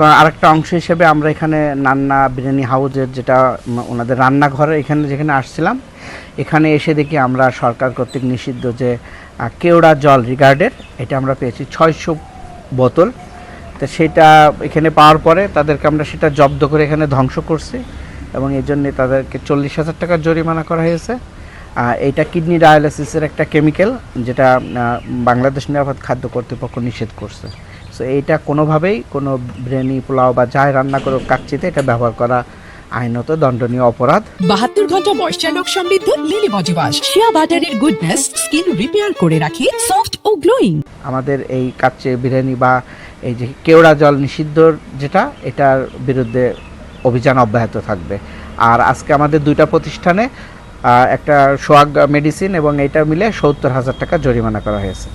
বা আরেকটা অংশ হিসেবে আমরা এখানে নান্না বিরিয়ানি হাউজের যেটা ওনাদের রান্নাঘরে এখানে যেখানে আসছিলাম, এখানে এসে দেখি আমরা সরকার কর্তৃক নিষিদ্ধ যে কেওড়া জল রিগার্ডের এটা আমরা পেয়েছি 600 বোতল। তো সেটা এখানে পাওয়ার পরে তাদেরকে আমরা সেটা জব্দ করে এখানে ধ্বংস করছি এবং এই জন্যে তাদেরকে 40,000 টাকার জরিমানা করা হয়েছে। এইটা কিডনি ডায়ালিসিসের একটা কেমিক্যাল, যেটা বাংলাদেশ নিরাপদ খাদ্য কর্তৃপক্ষ নিষেধ করছে। সো এইটা কোনোভাবেই কোনো বিরিয়ানি পোলাও বা যাই রান্না করে কাচ্চিতে এটা ব্যবহার করা আইনত দণ্ডনীয় অপরাধ। 72 ঘন্টা ময়েশ্চার লক সমৃদ্ধ লিলি বডি ওয়াশ শিয়া বাটারের গুডনেস স্কিন রিপেয়ার করে রাখে সফট ও গ্লোয়িং। আমাদের এই কাচ্চি বিরিয়ানি বা এই যে কেওড়া জল নিষিদ্ধর যেটা, এটার বিরুদ্ধে অভিযান অব্যাহত থাকবে। আর আজকে আমাদের দুইটা প্রতিষ্ঠানে একটা সোহাগ মেডিসিন এবং এইটা মিলে 70,000 টাকা জরিমানা করা হয়েছে।